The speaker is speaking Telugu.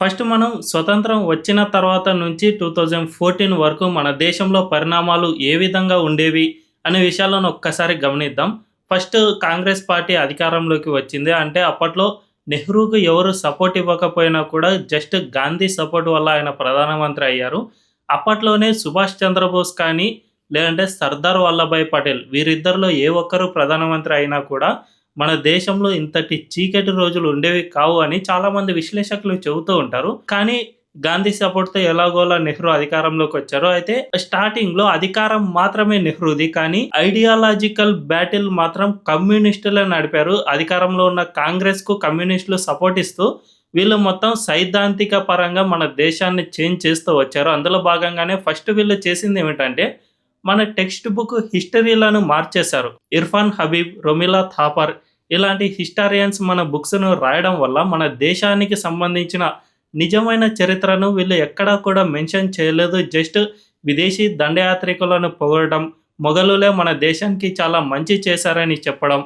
ఫస్ట్ మనం స్వతంత్రం వచ్చిన తర్వాత నుంచి 2014 వరకు మన దేశంలో పరిణామాలు ఏ విధంగా ఉండేవి అనే విషయాలను ఒక్కసారి గమనిద్దాం. ఫస్ట్ కాంగ్రెస్ పార్టీ అధికారంలోకి వచ్చింది. అంటే అప్పట్లో నెహ్రూకి ఎవరు సపోర్ట్ ఇవ్వకపోయినా కూడా జస్ట్ గాంధీ సపోర్ట్ వల్ల ఆయన ప్రధానమంత్రి అయ్యారు. అప్పట్లోనే సుభాష్ చంద్రబోస్ కానీ, లేదంటే సర్దార్ వల్లభాయ్ పటేల్ వీరిద్దరిలో ఏ ఒక్కరు ప్రధానమంత్రి అయినా కూడా మన దేశంలో ఇంతటి చీకటి రోజులు ఉండేవి కావు అని చాలామంది విశ్లేషకులు చెబుతూ ఉంటారు. కానీ గాంధీ సపోర్ట్‌తో ఎలాగోలా నెహ్రూ అధికారంలోకి వచ్చారు. అయితే స్టార్టింగ్‌లో అధికారం మాత్రమే నెహ్రూది. కానీ ఐడియాలజికల్ బ్యాటిల్ మాత్రం కమ్యూనిస్టులే నడిపారు. అధికారంలో ఉన్న కాంగ్రెస్‌కు కమ్యూనిస్టులు సపోర్ట్ ఇస్తూ వీళ్ళు మొత్తం సైద్ధాంతిక పరంగా మన దేశాన్ని చేంజ్ చేస్తూ వచ్చారు. అందులో భాగంగానే ఫస్ట్ వీళ్ళు చేసిందేమిటంటే మన టెక్స్ట్ బుక్ హిస్టరీలను మార్చేశారు. ఇర్ఫాన్ హబీబ్, రొమిలా థాపర్ ఇలాంటి హిస్టారియన్స్ మన బుక్స్‌ను రాయడం వల్ల మన దేశానికి సంబంధించిన నిజమైన చరిత్రను వీళ్ళు ఎక్కడా కూడా మెన్షన్ చేయలేదు. జస్ట్ విదేశీ దండయాత్రికులను పొగడడం, మొఘలులే మన దేశానికి చాలా మంచి చేశారని చెప్పడం,